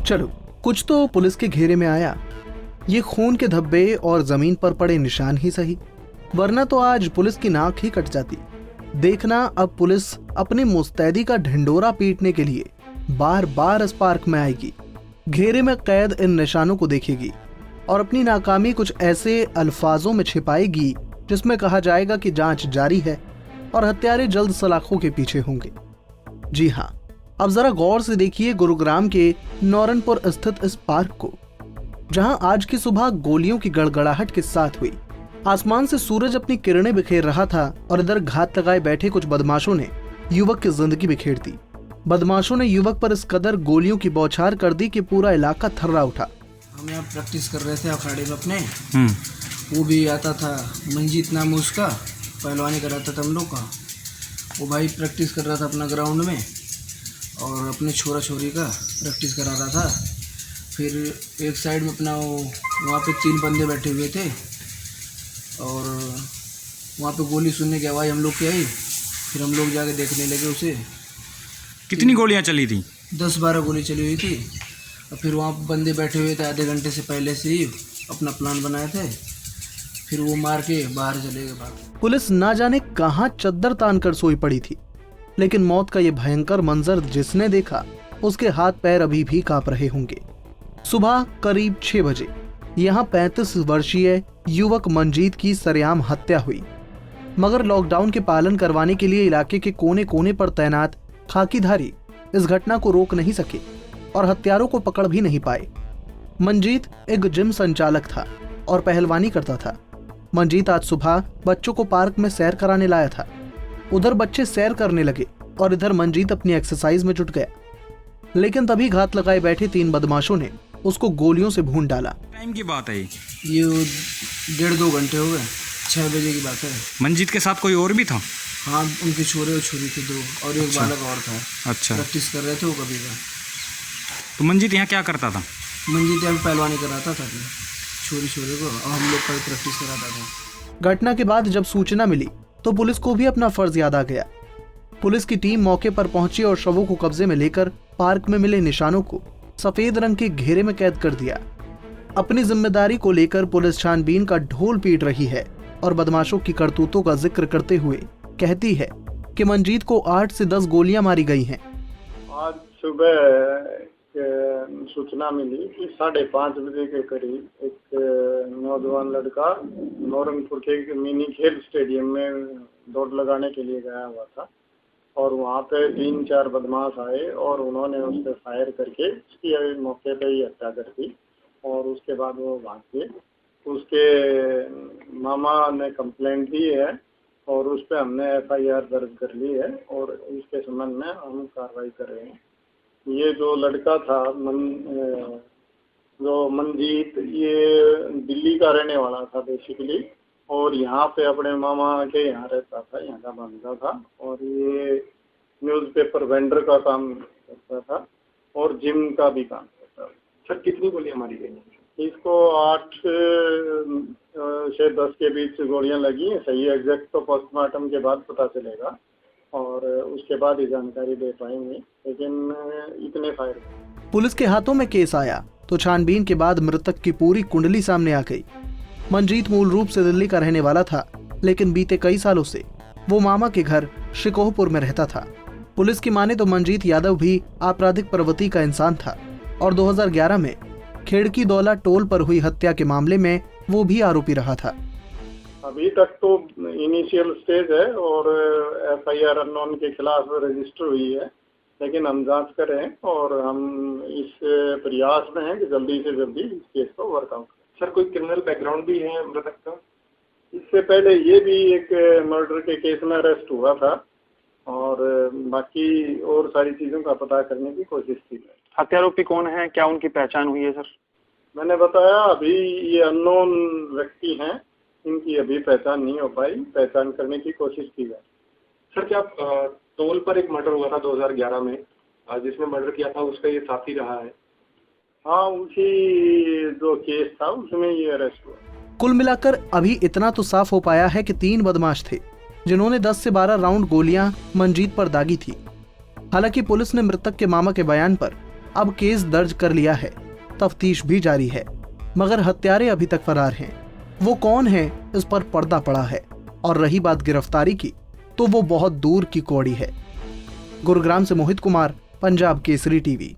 चलो, कुछ तो पुलिस के घेरे में आया। ये खून के धब्बे और जमीन पर पड़े निशान ही सही, वरना तो आज पुलिस की नाक ही कट जाती। देखना, अब पुलिस अपनी मुस्तैदी का ढिंडोरा पीटने के लिए बार बार इस पार्क में आएगी, घेरे में कैद इन निशानों को देखेगी और अपनी नाकामी कुछ ऐसे अल्फाजों में छिपाएगी जिसमें कहा जाएगा कि जांच जारी है और हत्यारे जल्द सलाखों के पीछे होंगे। जी हाँ, अब जरा गौर से देखिए गुरुग्राम के नौरनपुर स्थित इस पार्क को, जहां आज की सुबह गोलियों की गड़गड़ाहट के साथ हुई। आसमान से सूरज अपनी किरणें बिखेर रहा था और इधर घात लगाए बैठे कुछ बदमाशों ने युवक की जिंदगी बिखेर दी। बदमाशों ने युवक पर इस कदर गोलियों की बौछार कर दी कि पूरा इलाका थर्रा उठा। हम यहाँ प्रैक्टिस कर रहे थे अखाड़े में अपने, वो भी आता था, मंजीत नाम उसका, पहलवानी कराता था हम लोग का। वो भाई प्रैक्टिस कर रहा था अपना ग्राउंड में और अपने छोरा छोरी का प्रैक्टिस करा रहा था। फिर एक साइड में अपना वहाँ पे 3 बंदे बैठे हुए थे और वहाँ पे गोली सुनने की आवाज़ हम लोग की आई। फिर हम लोग जाके देखने लगे उसे। कितनी गोलियाँ चली थी? 10-12 गोली चली हुई थी। और फिर वहाँ बंदे बैठे हुए थे, आधे घंटे से पहले से ही अपना प्लान बनाए थे। फिर वो मार के बाहर चले गए बाहर। पुलिस ना जाने कहां चद्दर तान कर सोई पड़ी थी, लेकिन मौत का ये भयंकर मंजर जिसने देखा उसके हाथ पैर अभी भी कांप रहे होंगे। सुबह करीब 6 बजे यहाँ 35 वर्षीय युवक मंजीत की सरेआम हत्या हुई, मगर लॉकडाउन के पालन करवाने के लिए इलाके के कोने कोने पर तैनात खाकीधारी इस घटना को रोक नहीं सके और हत्यारों को पकड़ भी नहीं पाए। मंजीत एक जिम संचालक था और पहलवानी करता था। मंजीत आज सुबह बच्चों को पार्क में सैर कराने लाया था। उधर बच्चे सैर करने लगे और इधर मंजीत अपनी एक्सरसाइज में जुट गया, लेकिन तभी घात लगाए बैठे 3 बदमाशों ने उसको गोलियों से भून डाला। टाइम की बात है ये 1.5-2 घंटे हो गए, 6 बजे की बात है। मंजीत के साथ कोई और भी था? हाँ, उनके छोरे और छोरी थे 2 और एक बालक और था। अच्छा, प्रैक्टिस कर रहे थे वो कभी का। तो मंजीत यहाँ क्या करता था? मंजीत यहाँ पहलवानी कराता था अपने छोरी छोरे को और हम लोग का प्रैक्टिस कराता था। घटना के बाद जब सूचना मिली तो पुलिस को भी अपना फर्ज याद आ गया। पुलिस की टीम मौके पर पहुंची और शवों को कब्जे में लेकर पार्क में मिले निशानों को सफेद रंग के घेरे में कैद कर दिया। अपनी जिम्मेदारी को लेकर पुलिस छानबीन का ढोल पीट रही है और बदमाशों की करतूतों का जिक्र करते हुए कहती है कि मंजीत को 8 से 10 गोलियां मारी गई हैं। आज सुबह सूचना मिली कि 5:30 बजे के करीब एक नौजवान लड़का नौरंगपुर के मिनी खेल स्टेडियम में दौड़ लगाने के लिए गया हुआ था और वहाँ पे 3-4 बदमाश आए और उन्होंने उस पर फायर करके उसकी मौके पे ही हत्या कर दी और उसके बाद वो भाग गए। उसके मामा ने कंप्लेंट दी है और उस पर हमने FIR दर्ज कर ली है और इसके संबंध में हम कार्रवाई कर रहे हैं। ये जो लड़का था जो मंजीत, ये दिल्ली का रहने वाला था बेसिकली और यहाँ पे अपने मामा के यहाँ रहता था, यहाँ का बंदा था और ये न्यूज़पेपर वेंडर का काम करता था और जिम का भी काम करता था। सर, कितनी गोलियां मारी गई? इसको 8 से 10 के बीच गोलियां लगी हैं। सही एग्जैक्ट तो पोस्टमार्टम के बाद पता चलेगा और उसके बाद ही जानकारी दे पाएंगे, लेकिन इतने फायर। पुलिस के हाथों में केस आया तो छानबीन के बाद मृतक की पूरी कुंडली सामने आ गई। मंजीत मूल रूप से दिल्ली का रहने वाला था, लेकिन बीते कई सालों से वो मामा के घर शिकोहपुर में रहता था। पुलिस की माने तो मंजीत यादव भी आपराधिक प्रवृत्ति का इंसान था और 2011 में खेड़की दौला टोल पर हुई हत्या के मामले में वो भी आरोपी रहा था। अभी तक तो इनिशियल स्टेज है और FIR अननोन के खिलाफ रजिस्टर हुई है, लेकिन हम जांच करें और हम इस प्रयास में हैं कि जल्दी से जल्दी इस केस को वर्कआउट करें। सर, कोई क्रिमिनल बैकग्राउंड भी है मृतक का? इससे पहले ये भी एक मर्डर के केस में अरेस्ट हुआ था और बाकी और सारी चीज़ों का पता करने की कोशिश की है। हत्यारोपी कौन है, क्या उनकी पहचान हुई है? सर, मैंने बताया अभी ये अननोन व्यक्ति हैं, इनकी अभी पहचान नहीं हो पाई, पहचान करने की कोशिश की जाए। सर, क्या टोल पर एक मर्डर हुआ था 2011 में, जिसने मर्डर किया था उसका ये साथी रहा है? हाँ, उसी जो केस था उसमें ये अरेस्ट हुआ। कुल मिलाकर अभी इतना तो साफ हो पाया है कि 3 बदमाश थे जिन्होंने 10 से 12 राउंड गोलियां मंजीत पर दागी थी। हालांकि पुलिस ने मृतक के मामा के बयान पर अब केस दर्ज कर लिया है, तफ्तीश भी जारी है, मगर हत्यारे अभी तक फरार हैं। वो कौन है इस पर पर्दा पड़ा है, और रही बात गिरफ्तारी की तो वो बहुत दूर की कौड़ी है। गुरुग्राम से मोहित कुमार, पंजाब केसरी टीवी।